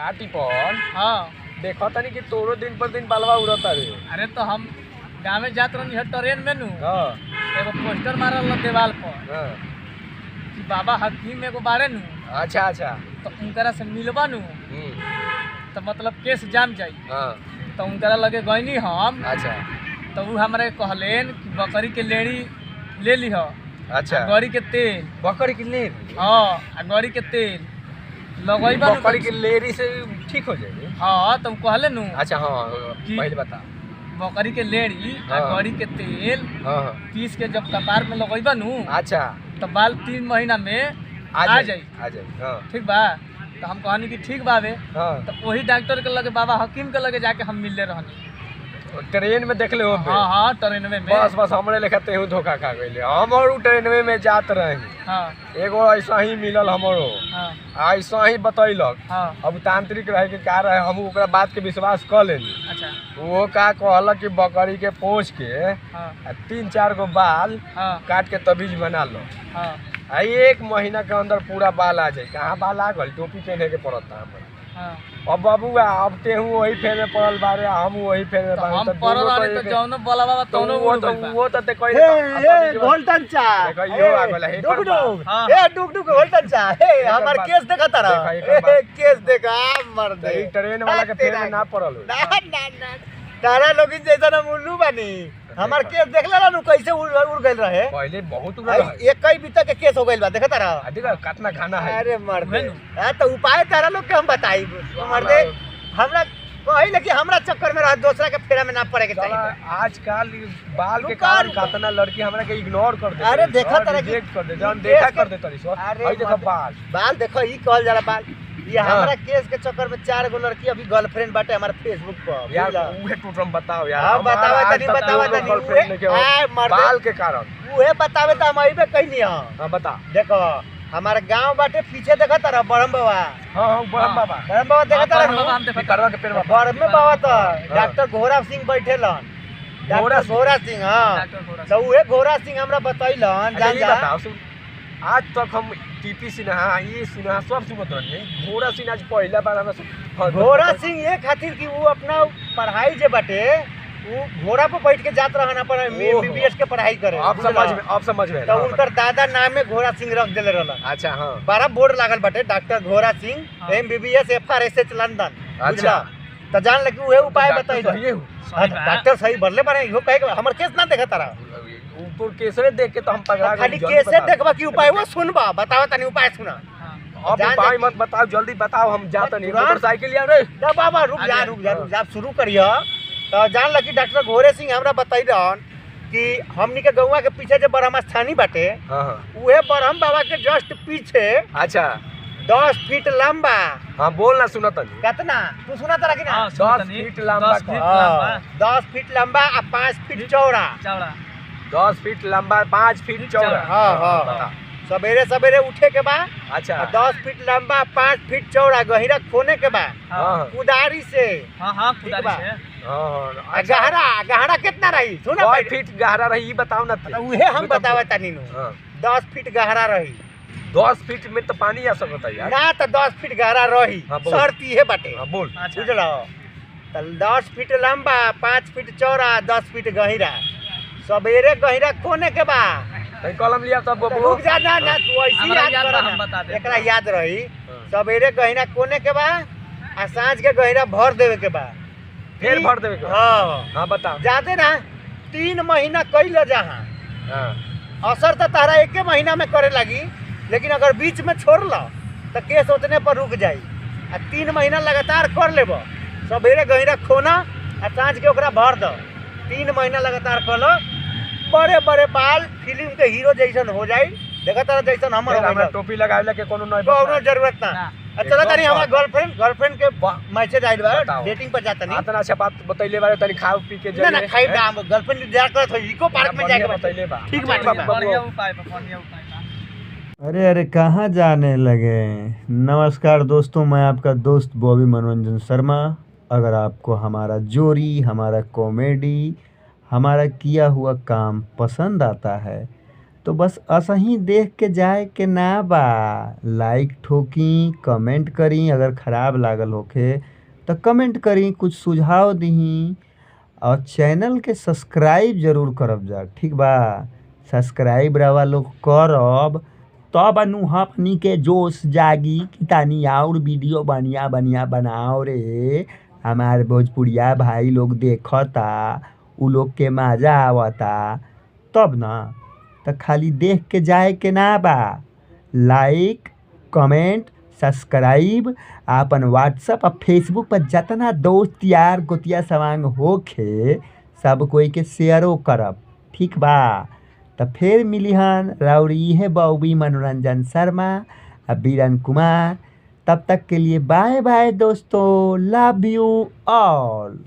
काटी पर हाँ देखो तनी कि तोरो दिन पर दिन बालवा उड़ता रे। अरे तो हम गाँव में जात रही ट्रेन में नू हाँ एगो पोस्टर मारल रह दीवार पर हाँ कि बाबा हकीम एगो बाड़े नू अच्छा अच्छा तो उनकरा से मिलबा नू तो मतलब केस जाम जाई। हाँ तो उनकरा लगे गईनी हम अच्छा तो वो हमारे कहलेन कि बकरी के लेड़ी ले ली हो अच्छा गड़ी के तेल बकरी की लेरी हाँ आ गड़ी के तेल लगैबा नू बकरी की लेरी से ठीक हो जाएगी। हाँ तो कहले नू अच्छा हाँ कि- पहले बता। बकरी के लेड़ी आ हाँ। गड़ी के तेल हाँ हाँ पीस के जब कपार में लगैबा नू अच्छा तो बाल 3 महीना में आ जाई। आ जाए हाँ ठीक बा तो हम कहनी कि ठीक बावे हाँ तो वही डॉक्टर के लगे बाबा हकीम के लगे जाके हम मिलले रहनी। ट्रेन में देख ले हो हाँ हाँ ट्रेन में बस बस हमरे लेखा तेहू धोखा खा गइले। हम और ट्रेन में जात रही हाँ एगो ऐसा ही मिलल हमरो हाँ ऐसा ही बतैलक। हाँ अब तांत्रिक रहे के का रहे हम ओकरा बात के विश्वास कर लेनी। अच्छा वो का कहलक कि बकरी के पोंछ के हाँ 3-4 गो बाल हाँ काट के तबीज बना लो हाँ आ 1 महीना के अंदर पूरा बाल आ जाए। कहाँ बाल आ गल टोपी पहने के पड़ता हमरा। हाँ अब बबुआ अब तेहू वही फेर में पड़ल बारे हम वही फेर में तो बारे। हम तो पढ़ दोनों रहे तो तो एक- जौनो बोला बाबा तो तौनो वो उड़ तो गइल बा। वो तो ते कह गोल्डन चा देखो यो आ गइल हे डुक डुक हाँ। ए डुक डुक गोल्डन चा हे हमार बात- केस देखा तारा देखा, एकर बात। केस देखा मर दे ई ट्रेन वाला के फेर में ना पड़ल हो। ना ना ना तारा लोगिन जैसा ना उल्लू बानी हमार केस देखला ना नु कैसे उड़ गइल रहे। पहले बहुत उड़ा रहा है। एक कई बीता के केस हो गइल बा देखा तारा। आ देखा कितना खाना है। अरे मर दे उहे नु। हां तो उपाय तारा लोग के हम बताई मर दे हमरा कहिल कि हमरा चक्कर में रह दूसरा के फेरा में ना पड़े के साला चाहिए। आजकल बाल के रुका, कारण रुका। कितना लड़की हमरा के इग्नोर कर दे। अरे देखा तरह की- रिजेक्ट कर दे जौन केस देखा के- कर दे तरी सो। अरे हई देखा मत- बाल बाल देखो ई कहल जाला बाल ये हाँ। हमरा केस के चक्कर में 4 गो लड़की अभी गर्लफ्रेंड बाटे हमारे फेसबुक पर यार बुझला? उहे टोटम बताओ यार। हाँ, हमारा बतावा आज तनी, तक बतावा कोनो तनी, girlfriend उहे- नहीं के हो। आय, मर दे। बाल के कारण। उहे बतावे त हम अइबे कहनी हां हां बता। देखो हमारे गांव बाटे पीछे देखा तारा बरम बाबा हां हां बड़म बाबा बरम बाबा देखा हाँ, तारा बरम बाबा हम देखा करवा के पेड़ बाबा। बरम में बाबा तो डॉक्टर घोड़ा सिंह बैठेलन घोड़ा डॉक्टर घोड़ा सिंह हां डॉक्टर घोड़ा तो उहे घोड़ा सिंह हमरा बतैलन अच्छा जान ये जा बताओ सुन आज तक हम टीपी सिन्हा ये सिन्हा सब सुनत रही। घोड़ा सिन्हा आज पहला बार हमरा घोड़ा सिंह ये खातिर कि वो अपना पढ़ाई जे बाटे वो घोड़ा पे बैठ के जात रहना पर ओहो। एमबीबीएस के पढ़ाई करे अब समझ में तो हाँ, उनकर दादा नाम में घोड़ा सिंह रख देले रहलन। अच्छा हां बड़ा बोर्ड लागल बाटे डॉक्टर घोड़ा सिंह हाँ। एमबीबीएस एफआरएसएच लंदन अच्छा। बुझला तो जान ले कि उहे उपाय बताई सही है सही बा। डॉक्टर सही बदले बारे इहो कहे के हमर केस ना देखा तारा ऊपर केसरे देख के तो हम पकड़ा खाली गए, जल्दी केसे बता। देखबा कि उपाय वो सुनबा बतावा तनी उपाय सुना हाँ अब जान उपाय जा- मत बताओ जल्दी बताओ हम जाते नहीं तुरंत- मोटरसाइकिल या रे। जा बाबा रुक जा आगे। रुक जा रुक जा आप शुरू करियो तो जान ल कि डॉक्टर घोड़े सिंह हमरा बताई रहन कि हमनी के गौवा के पीछे जे ब्रह्म स्थानी बाटे हाँ हाँ उहे ब्रह्म बाबा के जस्ट पीछे अच्छा 10 फीट लंबा हाँ बोल ना सुनत नहीं। कितना तू सुना तारा कि ना हाँ, 10 सुन तनी, फीट लंबा 10 फीट का। लंबा 10 फीट लंबा आ 5 फीट चौड़ा चौड़ा 10 फीट लंबा 5 फीट चौड़ा। हाँ, हाँ, बता। सवेरे सवेरे उठे के बाद अच्छा 10 फीट लंबा 5 फीट चौड़ा गहिरा खोने के बाद हाँ हाँ कुदारी से हाँ हाँ ठीक कुदारी बा। से हाँ, आ अच्छा गहरा गहरा कितना रही सुना 10 पहले। फीट गहरा रही ये बताओ ना ते। तो उहे हम बतावा तनी नु हाँ 10 फीट गहरा रही 10 फीट में तो पानी आ सकता है यार। ना तो 10 फीट गहरा रही हाँ, बोल। शर्त इहे बाटे हाँ बोल अच्छा बुझल तो 10 फीट लंबा 5 फीट चौड़ा 10 फीट गहिरा सवेरे गहिरा खोने के बाद कहीं कलम लिया तब बबू। रुक जा ना ना तू ऐसी हमरा याद याद कर बा, हम बता दे। एकरा याद रही हाँ। सवेरे गहिरा कोने के बाद आ सांझ के गहिरा भर देवे के बाद फिर भर देवे के बाद। हाँ हाँ बताओ। जाते ना 3 महीना कैल जहाँ हाँ असर तो तारा 1 महीना में करे लगी लेकिन अगर बीच में छोड़ लो तो केस उतने पर रुक जाई आ 3 महीना लगातार कर लेब सवेरे गहिरा खोना आ सांझ के ओकरा भर दो 3 महीना लगातार कर लो बड़े बड़े बाल फिल्म के हीरो जैसन हो जाई देखा तारा जैसन हमर फिर हो हमरा गइल। टोपी लगावे के कोनो नहीं कोनो बता। जरूरत ना ना। चलो तनी एकदम हमारा गर्लफ्रेंड के मैसेज आइल बा बताओ। डेटिंग पर जाता नहीं इतना अच्छा बात बतैले बारे तनी खाओ पी के ना ना खाई दाम गर्लफ्रेंड जा कर इको पार्क में जाके बतैले बा। ठीक बा, ठीक बा। बढ़िया उपाय बा, बढ़िया उपाय बा। अरे अरे कहाँ जाने लगे। नमस्कार दोस्तों, मैं आपका दोस्त बॉबी मनोरंजन शर्मा। अगर आपको हमारा जोरी, हमारा कॉमेडी, हमारा किया हुआ काम पसंद आता है तो बस असही देख के जाए के ना बा। लाइक ठोकी, कमेंट करी, अगर खराब लागल होखे तो कमेंट करी, कुछ सुझाव दही और चैनल के सब्सक्राइब जरूर करब जा, ठीक बा। सब्सक्राइब रवा लोग करब तब अनु हमनी के जोश जागी कि तानी और वीडियो बढ़िया बढ़िया बनाओ रे। हमारे भोजपुरिया भाई लोग देखता, उ लोग के मजा आवता तब ना। तो खाली देख के जाए के ना बा। लाइक, कमेंट, सब्सक्राइब, अपन व्हाट्सएप और फेसबुक पर जितना दोस्त यार गोतिया सवांग होखे सब कोई के शेयरो करब, ठीक बा। तो फिर मिलिहन राउरी है बॉबी मनोरंजन शर्मा और बीरन कुमार। तब तक के लिए बाय बाय दोस्तों, लव यू ऑल।